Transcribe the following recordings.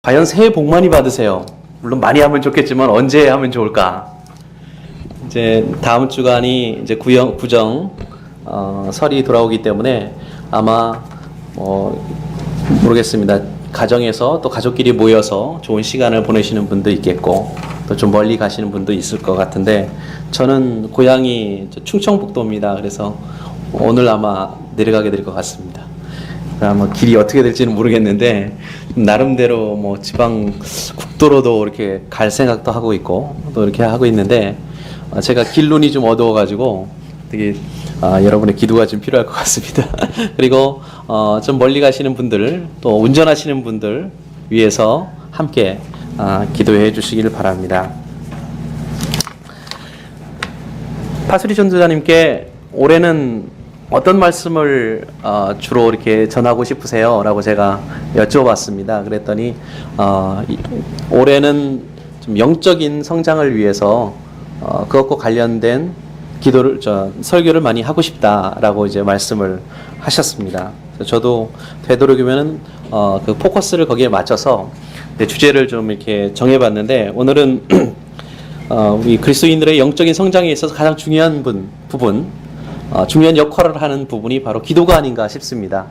과연 새해 복 많이 받으세요. 물론 많이 하면 좋겠지만 언제 하면 좋을까? 이제 다음 주간이 이제 구정 설이 돌아오기 때문에 아마 모르겠습니다. 가정에서 또 가족끼리 모여서 좋은 시간을 보내시는 분도 있겠고 또 좀 멀리 가시는 분도 있을 것 같은데 저는 고향이 충청북도입니다. 그래서 오늘 아마 내려가게 될 것 같습니다. 아마 길이 어떻게 될지는 모르겠는데 나름대로 뭐 지방 국도로도 이렇게 갈 생각도 하고 있고 또 이렇게 하고 있는데 제가 길눈이 좀 어두워가지고 되게 여러분의 기도가 좀 필요할 것 같습니다. 그리고 좀 멀리 가시는 분들 또 운전하시는 분들 위해서 함께 기도해 주시길 바랍니다. 파수리 전도자님께 올해는 어떤 말씀을 주로 이렇게 전하고 싶으세요? 라고 제가 여쭤봤습니다. 그랬더니 올해는 좀 영적인 성장을 위해서 그것과 관련된 설교를 많이 하고 싶다라고 이제 말씀을 하셨습니다. 저도 되도록이면은 그 포커스를 거기에 맞춰서 주제를 좀 이렇게 정해봤는데 오늘은 우리 그리스도인들의 영적인 성장에 있어서 가장 중요한 부분 중요한 역할을 하는 부분이 바로 기도가 아닌가 싶습니다.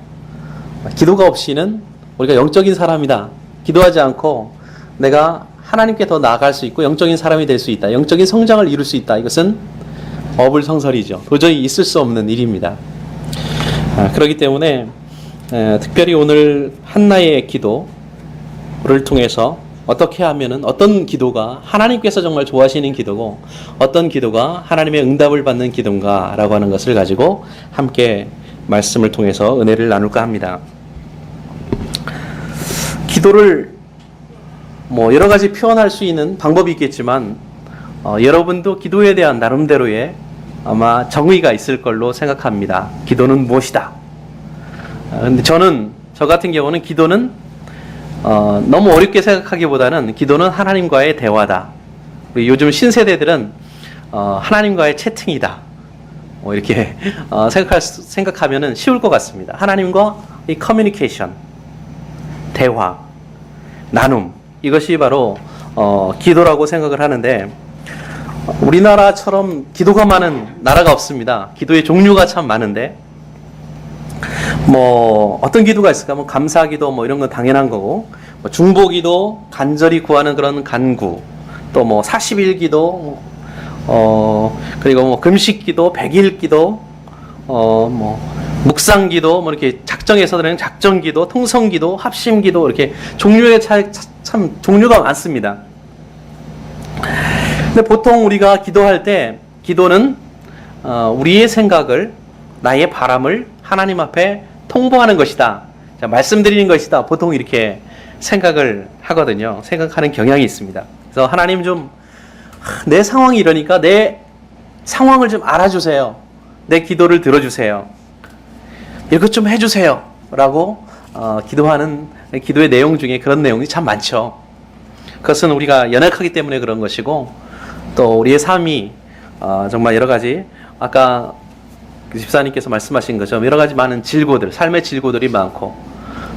기도가 없이는 우리가 영적인 사람이다. 기도하지 않고 내가 하나님께 더 나아갈 수 있고 영적인 사람이 될 수 있다. 영적인 성장을 이룰 수 있다. 이것은 어불성설이죠. 도저히 있을 수 없는 일입니다. 그렇기 때문에 특별히 오늘 한나의 기도를 통해서 어떻게 하면은 어떤 기도가 하나님께서 정말 좋아하시는 기도고 어떤 기도가 하나님의 응답을 받는 기도인가 라고 하는 것을 가지고 함께 말씀을 통해서 은혜를 나눌까 합니다. 기도를 여러 가지 표현할 수 있는 방법이 있겠지만 여러분도 기도에 대한 나름대로의 아마 정의가 있을 걸로 생각합니다. 기도는 무엇이다? 근데 저 같은 경우는 기도는 너무 어렵게 생각하기보다는 기도는 하나님과의 대화다. 요즘 신세대들은 하나님과의 채팅이다. 이렇게 생각하면은 쉬울 것 같습니다. 하나님과 이 커뮤니케이션, 대화, 나눔 이것이 바로 기도라고 생각을 하는데 우리나라처럼 기도가 많은 나라가 없습니다. 기도의 종류가 참 많은데 어떤 기도가 있을까? 감사기도 이런 건 당연한 거고, 중보기도, 간절히 구하는 그런 간구, 또 40일기도, 그리고 금식기도, 100일기도, 묵상기도, 이렇게 작정해서 드리는 작정기도, 통성기도, 합심기도, 이렇게 참 종류가 많습니다. 근데 보통 우리가 기도할 때, 기도는, 우리의 생각을, 나의 바람을 하나님 앞에 통보하는 것이다. 말씀드리는 것이다. 보통 이렇게 생각을 하거든요. 생각하는 경향이 있습니다. 그래서 하나님 좀 내 상황이 이러니까 내 상황을 좀 알아주세요. 내 기도를 들어주세요. 이것 좀 해주세요. 라고 기도하는 기도의 내용 중에 그런 내용이 참 많죠. 그것은 우리가 연약하기 때문에 그런 것이고 또 우리의 삶이 정말 여러 가지 아까 집사님께서 말씀하신 것처럼 여러 가지 많은 삶의 질고들이 많고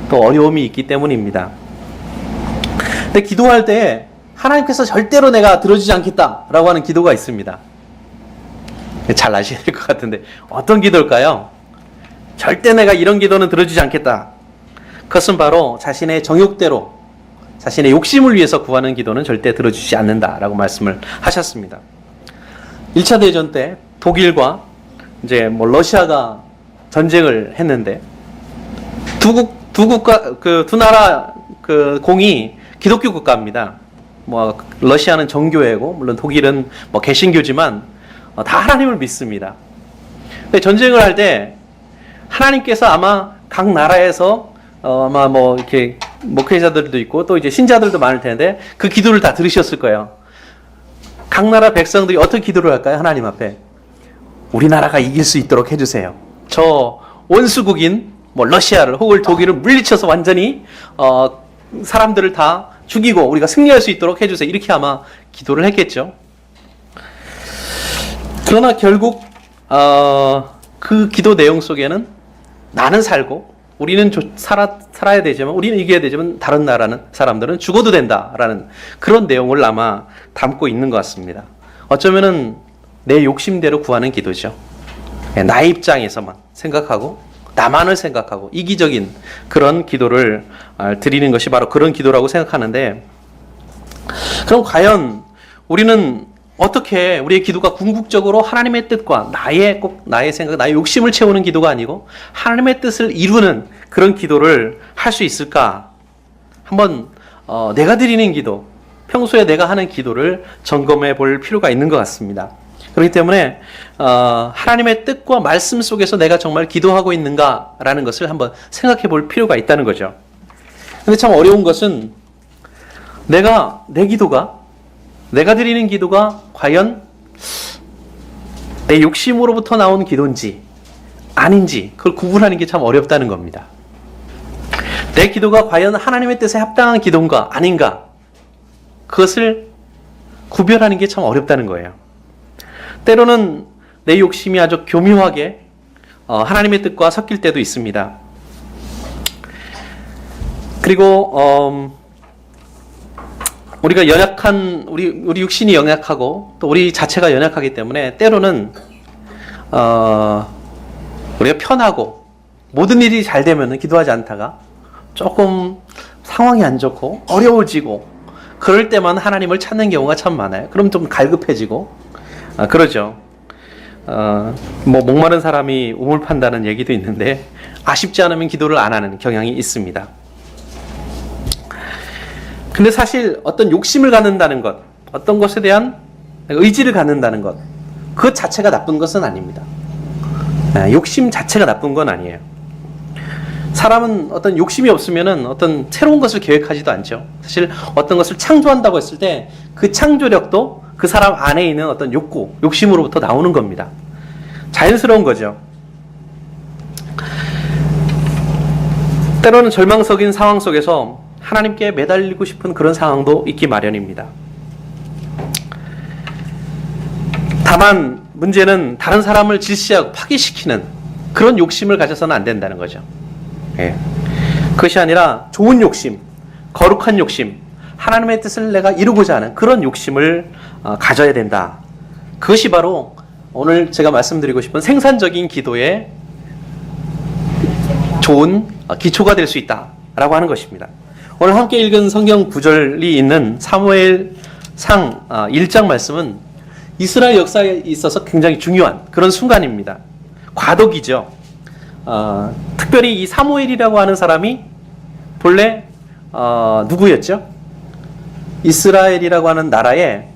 또 어려움이 있기 때문입니다. 근데 기도할 때 하나님께서 절대로 내가 들어주지 않겠다라고 하는 기도가 있습니다. 잘 아셔야 될 것 같은데 어떤 기도일까요? 절대 내가 이런 기도는 들어주지 않겠다. 그것은 바로 자신의 정욕대로 자신의 욕심을 위해서 구하는 기도는 절대 들어주지 않는다라고 말씀을 하셨습니다. 1차 대전 때 독일과 이제 러시아가 전쟁을 했는데 두 나라 공이 기독교 국가입니다. 러시아는 정교회고 물론 독일은 개신교지만 다 하나님을 믿습니다. 근데 전쟁을 할 때 하나님께서 아마 각 나라에서 아마 이렇게 목회자들도 있고 또 이제 신자들도 많을 텐데 그 기도를 다 들으셨을 거예요. 각 나라 백성들이 어떻게 기도를 할까요? 하나님 앞에 우리나라가 이길 수 있도록 해주세요. 저 원수국인 러시아를 혹은 독일을 물리쳐서 완전히 사람들을 다 죽이고 우리가 승리할 수 있도록 해주세요. 이렇게 아마 기도를 했겠죠. 그러나 결국 그 기도 내용 속에는 나는 살고 우리는 살아야 되지만, 우리는 이겨야 되지만 다른 나라는 사람들은 죽어도 된다라는 그런 내용을 아마 담고 있는 것 같습니다. 어쩌면은 내 욕심대로 구하는 기도죠. 나의 입장에서만 생각하고 나만을 생각하고 이기적인 그런 기도를 드리는 것이 바로 그런 기도라고 생각하는데, 그럼 과연 우리는 어떻게 우리의 기도가 궁극적으로 하나님의 뜻과 나의 생각, 나의 욕심을 채우는 기도가 아니고 하나님의 뜻을 이루는 그런 기도를 할 수 있을까? 한번 내가 드리는 기도, 평소에 내가 하는 기도를 점검해 볼 필요가 있는 것 같습니다. 그렇기 때문에 하나님의 뜻과 말씀 속에서 내가 정말 기도하고 있는가라는 것을 한번 생각해 볼 필요가 있다는 거죠. 근데 참 어려운 것은 내가 드리는 기도가 과연 내 욕심으로부터 나온 기도인지 아닌지 그걸 구분하는 게 참 어렵다는 겁니다. 내 기도가 과연 하나님의 뜻에 합당한 기도인가 아닌가, 그것을 구별하는 게 참 어렵다는 거예요. 때로는 내 욕심이 아주 교묘하게 하나님의 뜻과 섞일 때도 있습니다. 그리고 우리가 연약한 우리 육신이 연약하고 또 우리 자체가 연약하기 때문에 때로는 우리가 편하고 모든 일이 잘 되면 기도하지 않다가 조금 상황이 안 좋고 어려워지고 그럴 때만 하나님을 찾는 경우가 참 많아요. 그럼 좀 갈급해지고 그러죠. 목마른 사람이 우물 판다는 얘기도 있는데 아쉽지 않으면 기도를 안 하는 경향이 있습니다. 근데 사실 어떤 욕심을 갖는다는 것, 어떤 것에 대한 의지를 갖는다는 것, 그 자체가 나쁜 것은 아닙니다. 욕심 자체가 나쁜 건 아니에요. 사람은 어떤 욕심이 없으면은 어떤 새로운 것을 계획하지도 않죠. 사실 어떤 것을 창조한다고 했을 때 그 창조력도 그 사람 안에 있는 어떤 욕심으로부터 나오는 겁니다. 자연스러운 거죠. 때로는 절망적인 상황 속에서 하나님께 매달리고 싶은 그런 상황도 있기 마련입니다. 다만 문제는 다른 사람을 질시하고 파괴시키는 그런 욕심을 가져서는 안 된다는 거죠. 그것이 아니라 좋은 욕심, 거룩한 욕심, 하나님의 뜻을 내가 이루고자 하는 그런 욕심을 가져야 된다. 그것이 바로 오늘 제가 말씀드리고 싶은 생산적인 기도의 좋은 기초가 될 수 있다라고 하는 것입니다. 오늘 함께 읽은 성경 구절이 있는 사무엘상 1장 말씀은 이스라엘 역사에 있어서 굉장히 중요한 그런 순간입니다. 과도기죠. 특별히 이 사무엘이라고 하는 사람이 본래 누구였죠? 이스라엘이라고 하는 나라에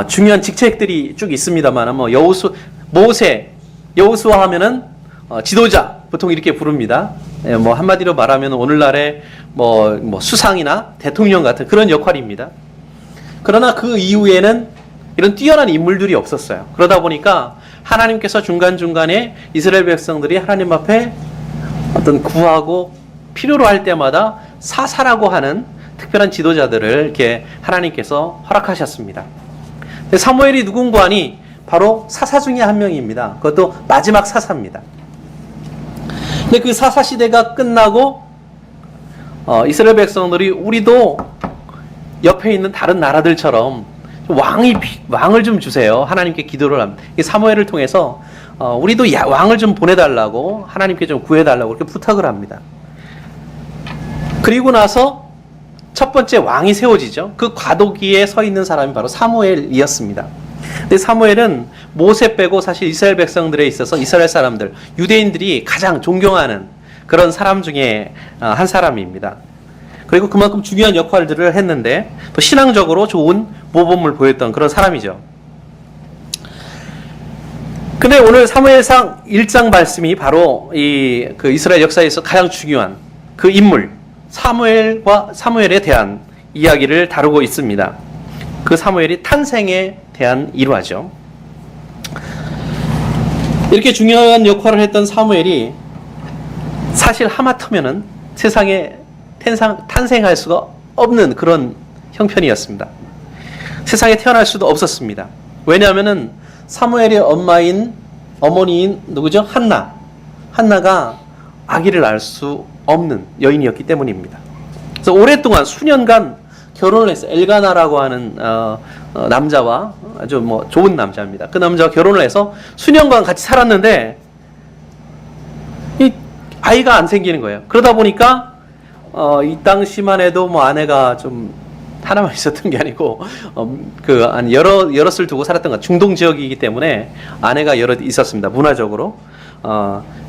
중요한 직책들이 쭉 있습니다만, 여호수아 하면은 지도자 보통 이렇게 부릅니다. 한마디로 말하면 오늘날의 수상이나 대통령 같은 그런 역할입니다. 그러나 그 이후에는 이런 뛰어난 인물들이 없었어요. 그러다 보니까 하나님께서 중간중간에 이스라엘 백성들이 하나님 앞에 어떤 구하고 필요로 할 때마다 사사라고 하는 특별한 지도자들을 이렇게 하나님께서 허락하셨습니다. 사무엘이 누군가 하니 바로 사사 중에 한 명입니다. 그것도 마지막 사사입니다. 근데 그 사사 시대가 끝나고 이스라엘 백성들이 우리도 옆에 있는 다른 나라들처럼 왕을 좀 주세요. 하나님께 기도를 합니다. 사무엘을 통해서 우리도 왕을 좀 보내달라고 하나님께 좀 구해달라고 그렇게 부탁을 합니다. 그리고 나서 첫 번째 왕이 세워지죠. 그 과도기에 서 있는 사람이 바로 사무엘이었습니다. 근데 사무엘은 모세 빼고 사실 이스라엘 백성들에 있어서 이스라엘 사람들, 유대인들이 가장 존경하는 그런 사람 중에 한 사람입니다. 그리고 그만큼 중요한 역할들을 했는데 또 신앙적으로 좋은 모범을 보였던 그런 사람이죠. 근데 오늘 사무엘상 1장 말씀이 바로 그 이스라엘 역사에서 가장 중요한 그 인물 사무엘에 대한 이야기를 다루고 있습니다. 그 사무엘이 탄생에 대한 일화죠. 이렇게 중요한 역할을 했던 사무엘이 사실 하마터면은 세상에 탄생할 수가 없는 그런 형편이었습니다. 세상에 태어날 수도 없었습니다. 왜냐하면은 사무엘의 어머니인 누구죠? 한나가 아기를 낳을 수 없는 여인이었기 때문입니다. 그래서 오랫동안 수년간 결혼을 했어요. 엘가나라고 하는 남자와 아주 좋은 남자입니다. 그 남자와 결혼을 해서 수년간 같이 살았는데 이 아이가 안 생기는 거예요. 그러다 보니까 이 당시만 해도 아내가 좀 하나만 있었던 게 아니고 한 여럿을 두고 살았던 것, 중동 지역이기 때문에 아내가 여럿 있었습니다. 문화적으로.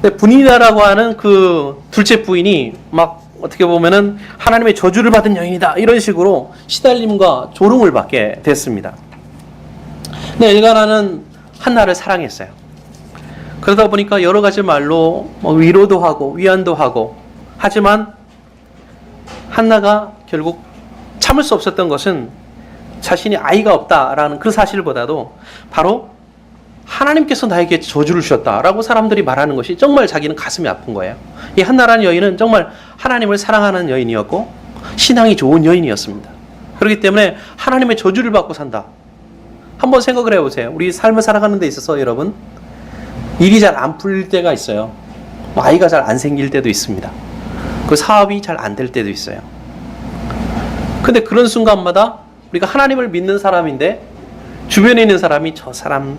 근데 분이다라고 하는 그 둘째 부인이 막 어떻게 보면은 하나님의 저주를 받은 여인이다 이런 식으로 시달림과 조롱을 받게 됐습니다. 근데 엘가나는 한나를 사랑했어요. 그러다 보니까 여러 가지 말로 위로도 하고 위안도 하고, 하지만 한나가 결국 참을 수 없었던 것은 자신이 아이가 없다라는 그 사실보다도 바로 하나님께서 나에게 저주를 주셨다라고 사람들이 말하는 것이 정말 자기는 가슴이 아픈 거예요. 이 한나라는 여인은 정말 하나님을 사랑하는 여인이었고 신앙이 좋은 여인이었습니다. 그렇기 때문에 하나님의 저주를 받고 산다. 한번 생각을 해보세요. 우리 삶을 살아가는 데 있어서 여러분, 일이 잘 안 풀릴 때가 있어요. 아이가 잘 안 생길 때도 있습니다. 그 사업이 잘 안 될 때도 있어요. 근데 그런 순간마다 우리가 하나님을 믿는 사람인데 주변에 있는 사람이 저 사람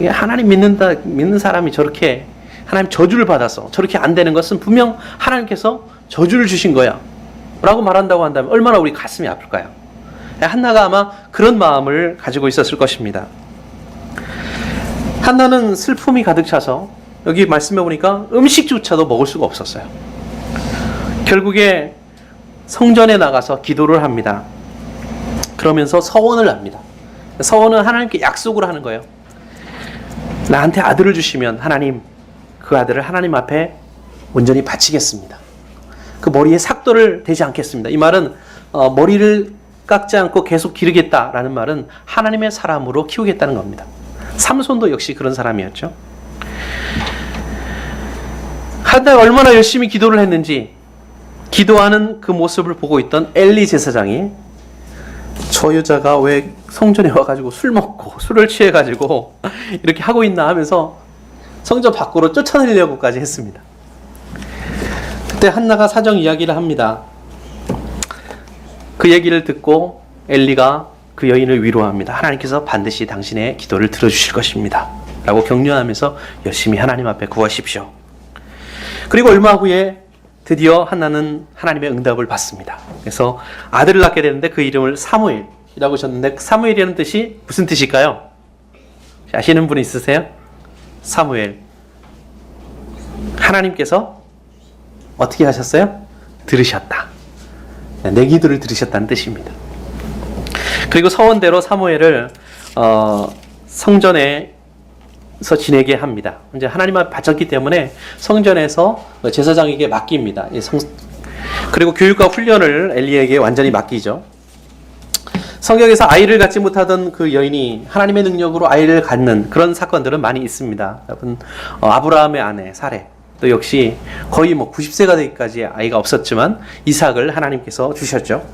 하나님 믿는 사람이 저렇게 하나님 저주를 받아서 저렇게 안 되는 것은 분명 하나님께서 저주를 주신 거야 라고 말한다고 한다면 얼마나 우리 가슴이 아플까요? 한나가 아마 그런 마음을 가지고 있었을 것입니다. 한나는 슬픔이 가득 차서 여기 말씀해 보니까 음식조차도 먹을 수가 없었어요. 결국에 성전에 나가서 기도를 합니다. 그러면서 서원을 합니다. 서원은 하나님께 약속을 하는 거예요. 나한테 아들을 주시면 하나님, 그 아들을 하나님 앞에 온전히 바치겠습니다. 그 머리에 삭도를 대지 않겠습니다. 이 말은 머리를 깎지 않고 계속 기르겠다라는 말은 하나님의 사람으로 키우겠다는 겁니다. 삼손도 역시 그런 사람이었죠. 한나가 얼마나 열심히 기도를 했는지 기도하는 그 모습을 보고 있던 엘리 제사장이 저 여자가 왜 성전에 와가지고 술 먹고 술을 취해가지고 이렇게 하고 있나 하면서 성전 밖으로 쫓아내려고까지 했습니다. 그때 한나가 사정 이야기를 합니다. 그 얘기를 듣고 엘리가 그 여인을 위로합니다. 하나님께서 반드시 당신의 기도를 들어주실 것입니다 라고 격려하면서 열심히 하나님 앞에 구하십시오. 그리고 얼마 후에 드디어 한나는 하나님의 응답을 받습니다. 그래서 아들을 낳게 되는데 그 이름을 사무엘이라고 줬는데 사무엘이라는 뜻이 무슨 뜻일까요? 아시는 분 있으세요? 사무엘. 하나님께서 어떻게 하셨어요? 들으셨다. 내 기도를 들으셨다는 뜻입니다. 그리고 서원대로 사무엘을 성전에서 지내게 합니다. 이제 하나님 앞에 바쳤기 때문에 성전에서 제사장에게 맡깁니다. 그리고 교육과 훈련을 엘리에게 완전히 맡기죠. 성경에서 아이를 갖지 못하던 그 여인이 하나님의 능력으로 아이를 갖는 그런 사건들은 많이 있습니다. 여러분, 아브라함의 아내 사레 또 역시 거의 90세가 되기까지 아이가 없었지만 이삭을 하나님께서 주셨죠.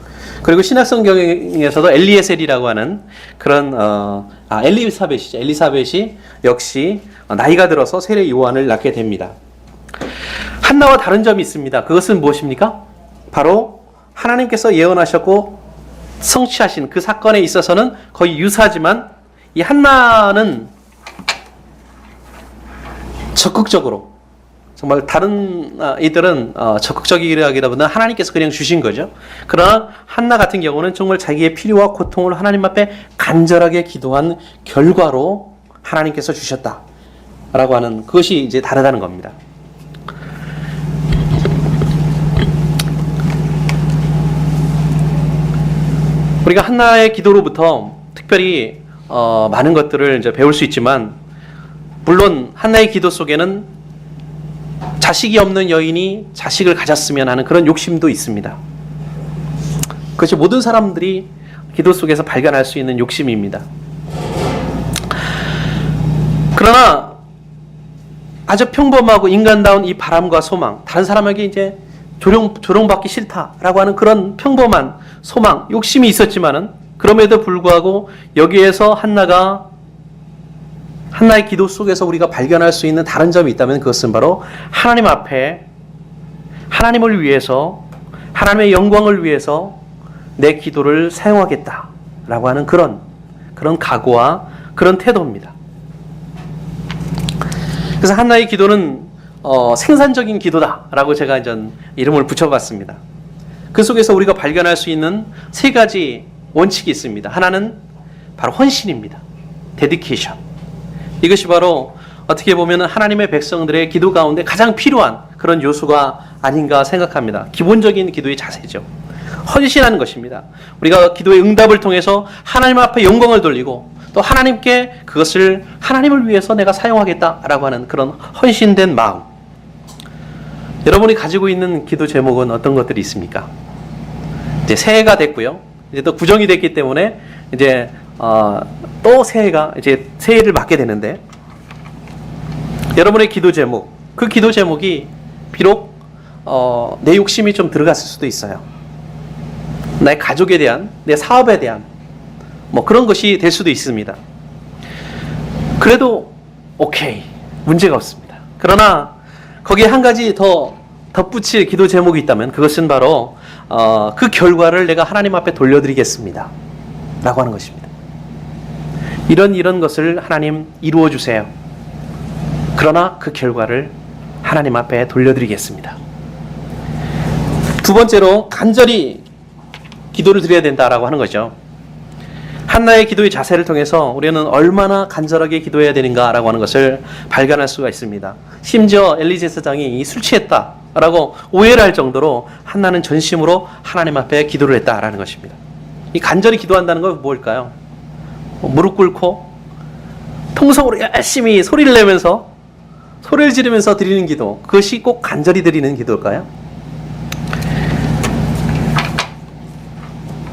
그리고 신약 성경에서도 엘리에셀이라고 하는 그런 엘리사벳이죠. 엘리사벳이 역시 나이가 들어서 세례 요한을 낳게 됩니다. 한나와 다른 점이 있습니다. 그것은 무엇입니까? 바로 하나님께서 예언하셨고 성취하신 그 사건에 있어서는 거의 유사하지만 이 한나는 적극적으로, 정말 다른 이들은 적극적이라기보다는 하나님께서 그냥 주신 거죠. 그러나 한나 같은 경우는 정말 자기의 필요와 고통을 하나님 앞에 간절하게 기도한 결과로 하나님께서 주셨다라고 하는 그것이 이제 다르다는 겁니다. 우리가 한나의 기도로부터 특별히 많은 것들을 이제 배울 수 있지만, 물론 한나의 기도 속에는 자식이 없는 여인이 자식을 가졌으면 하는 그런 욕심도 있습니다. 그것이 모든 사람들이 기도 속에서 발견할 수 있는 욕심입니다. 그러나 아주 평범하고 인간다운 이 바람과 소망, 다른 사람에게 이제 조롱받기 싫다라고 하는 그런 평범한 소망, 욕심이 있었지만은 그럼에도 불구하고 여기에서 한나의 기도 속에서 우리가 발견할 수 있는 다른 점이 있다면 그것은 바로 하나님 앞에 하나님을 위해서, 하나님의 영광을 위해서 내 기도를 사용하겠다라고 하는 그런 각오와 그런 태도입니다. 그래서 한나의 기도는 생산적인 기도다라고 제가 이제 이름을 붙여봤습니다. 그 속에서 우리가 발견할 수 있는 세 가지 원칙이 있습니다. 하나는 바로 헌신입니다. 데디케이션. 이것이 바로 어떻게 보면 하나님의 백성들의 기도 가운데 가장 필요한 그런 요소가 아닌가 생각합니다. 기본적인 기도의 자세죠. 헌신하는 것입니다. 우리가 기도의 응답을 통해서 하나님 앞에 영광을 돌리고 또 하나님께 그것을 하나님을 위해서 내가 사용하겠다라고 하는 그런 헌신된 마음. 여러분이 가지고 있는 기도 제목은 어떤 것들이 있습니까? 이제 새해가 됐고요. 이제 또 구정이 됐기 때문에 이제 또 새해를 맞게 되는데, 여러분의 기도 제목, 그 기도 제목이 비록 내 욕심이 좀 들어갔을 수도 있어요. 나의 가족에 대한, 내 사업에 대한 그런 것이 될 수도 있습니다. 그래도 오케이, 문제가 없습니다. 그러나 거기에 한 가지 더 덧붙일 기도 제목이 있다면 그것은 바로 그 결과를 내가 하나님 앞에 돌려드리겠습니다 라고 하는 것입니다. 이런 것을 하나님 이루어 주세요. 그러나 그 결과를 하나님 앞에 돌려드리겠습니다. 두 번째로 간절히 기도를 드려야 된다라고 하는 거죠. 한나의 기도의 자세를 통해서 우리는 얼마나 간절하게 기도해야 되는가라고 하는 것을 발견할 수가 있습니다. 심지어 엘리 제사장이 술 취했다라고 오해를 할 정도로 한나는 전심으로 하나님 앞에 기도를 했다라는 것입니다. 이 간절히 기도한다는 건 뭘까요? 무릎 꿇고 통성으로 열심히 소리를 내면서, 소리를 지르면서 드리는 기도, 그것이 꼭 간절히 드리는 기도일까요?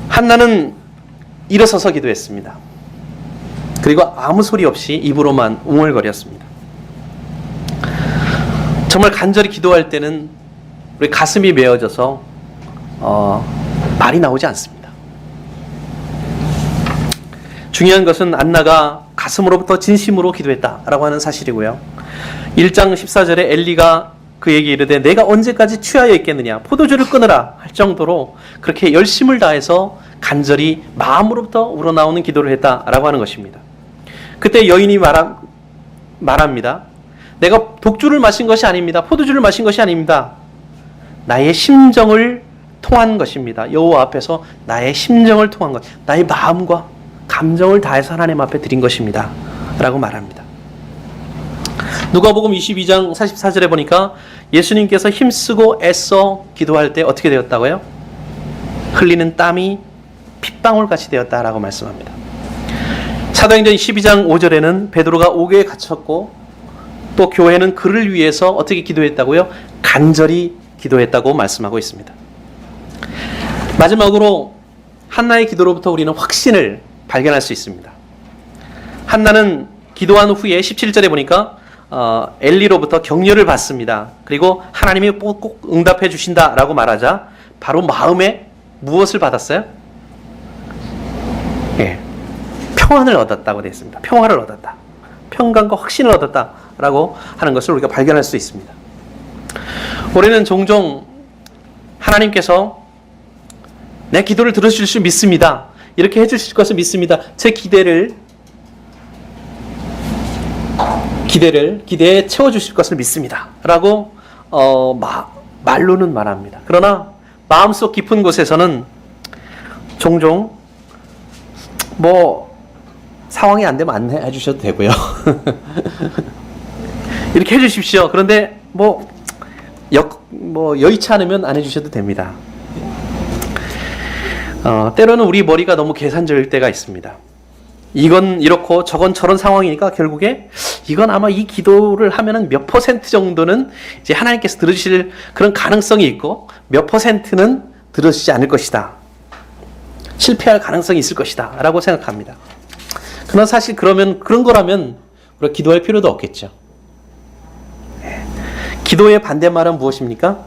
한나는 일어서서 기도했습니다. 그리고 아무 소리 없이 입으로만 웅얼거렸습니다. 정말 간절히 기도할 때는 우리 가슴이 메어져서 말이 나오지 않습니다. 중요한 것은 안나가 가슴으로부터 진심으로 기도했다라고 하는 사실이고요. 1장 14절에 엘리가 그에게 이르되 내가 언제까지 취하여 있겠느냐, 포도주를 끊으라 할 정도로 그렇게 열심을 다해서 간절히 마음으로부터 우러나오는 기도를 했다라고 하는 것입니다. 그때 여인이 말합니다. 내가 독주를 마신 것이 아닙니다. 포도주를 마신 것이 아닙니다. 나의 심정을 통한 것입니다. 여호와 앞에서 나의 심정을 통한 것, 나의 마음과 감정을 다해서 하나님 앞에 드린 것입니다 라고 말합니다. 누가복음 22장 44절에 보니까 예수님께서 힘쓰고 애써 기도할 때 어떻게 되었다고요? 흘리는 땀이 핏방울같이 되었다라고 말씀합니다. 사도행전 12장 5절에는 베드로가 옥에 갇혔고 또 교회는 그를 위해서 어떻게 기도했다고요? 간절히 기도했다고 말씀하고 있습니다. 마지막으로 한나의 기도로부터 우리는 확신을 발견할 수 있습니다. 한나는 기도한 후에 17절에 보니까 엘리로부터 격려를 받습니다. 그리고 하나님이 꼭 응답해 주신다라고 말하자 바로 마음에 무엇을 받았어요? 평안을 얻었다고 되어 있습니다. 평화를 얻었다. 평강과 확신을 얻었다라고 하는 것을 우리가 발견할 수 있습니다. 우리는 종종 하나님께서 내 기도를 들어주실 줄 믿습니다. 이렇게 해주실 것을 믿습니다. 제 기대에 채워주실 것을 믿습니다. 라고 말로는 말합니다. 그러나 마음속 깊은 곳에서는 종종 상황이 안 되면 안 해주셔도 되고요. 이렇게 해주십시오. 그런데 여의치 않으면 안 해주셔도 됩니다. 때로는 우리 머리가 너무 계산적일 때가 있습니다. 이건 이렇고 저건 저런 상황이니까 결국에 이건 아마 이 기도를 하면은 몇 퍼센트 정도는 이제 하나님께서 들으실 그런 가능성이 있고 몇 퍼센트는 들으시지 않을 것이다. 실패할 가능성이 있을 것이다. 라고 생각합니다. 그러나 사실 그런 거라면 우리가 기도할 필요도 없겠죠. 기도의 반대말은 무엇입니까?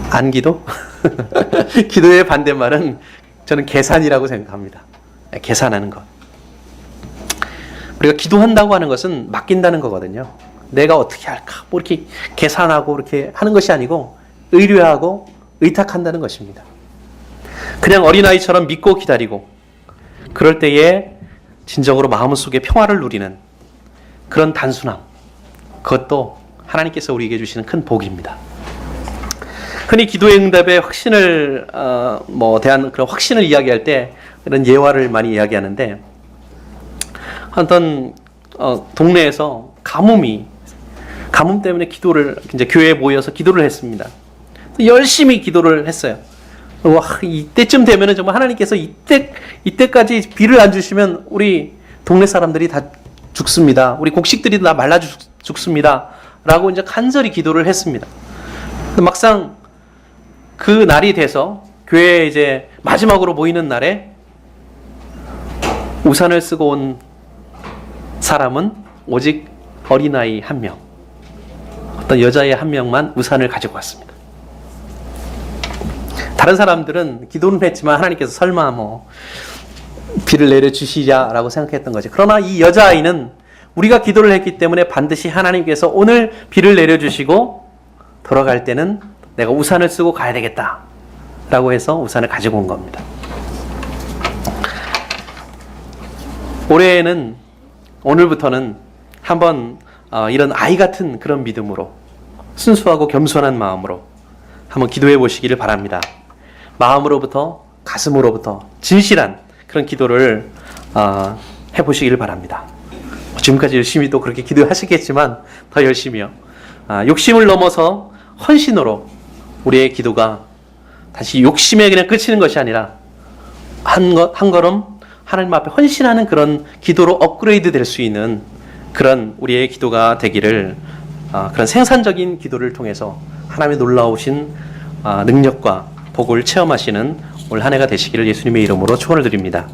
안기도? 기도의 반대말은 저는 계산이라고 생각합니다. 계산하는 것. 우리가 기도한다고 하는 것은 맡긴다는 거거든요. 내가 어떻게 할까 뭐 이렇게 계산하고 이렇게 하는 것이 아니고 의뢰하고 의탁한다는 것입니다. 그냥 어린아이처럼 믿고 기다리고 그럴 때에 진정으로 마음속에 평화를 누리는 그런 단순함, 그것도 하나님께서 우리에게 주시는 큰 복입니다. 흔히 기도의 응답의 확신을 대한 그런 확신을 이야기할 때 이런 예화를 많이 이야기하는데, 어떤 동네에서 가뭄 때문에 기도를 이제 교회에 모여서 기도를 했습니다. 열심히 기도를 했어요. 와, 이때쯤 되면은 정말 하나님께서 이때까지 비를 안 주시면 우리 동네 사람들이 다 죽습니다. 우리 곡식들이 다 말라 죽습니다. 라고 이제 간절히 기도를 했습니다. 막상 그 날이 돼서 교회에 이제 마지막으로 모이는 날에 우산을 쓰고 온 사람은 오직 어린아이 한 명, 어떤 여자애 한 명만 우산을 가지고 왔습니다. 다른 사람들은 기도는 했지만 하나님께서 설마 비를 내려주시랴라고 생각했던 거죠. 그러나 이 여자아이는 우리가 기도를 했기 때문에 반드시 하나님께서 오늘 비를 내려주시고 돌아갈 때는 내가 우산을 쓰고 가야 되겠다 라고 해서 우산을 가지고 온 겁니다. 올해에는, 오늘부터는 한번 이런 아이 같은 그런 믿음으로, 순수하고 겸손한 마음으로 한번 기도해 보시기를 바랍니다. 마음으로부터, 가슴으로부터 진실한 그런 기도를 해보시기를 바랍니다. 지금까지 열심히 또 그렇게 기도하시겠지만 더 열심히요. 욕심을 넘어서 헌신으로 우리의 기도가 다시 욕심에 그냥 그치는 것이 아니라 한 걸음 하나님 앞에 헌신하는 그런 기도로 업그레이드 될 수 있는 그런 우리의 기도가 되기를, 그런 생산적인 기도를 통해서 하나님의 놀라우신 능력과 복을 체험하시는 올 한 해가 되시기를 예수님의 이름으로 축원을 드립니다.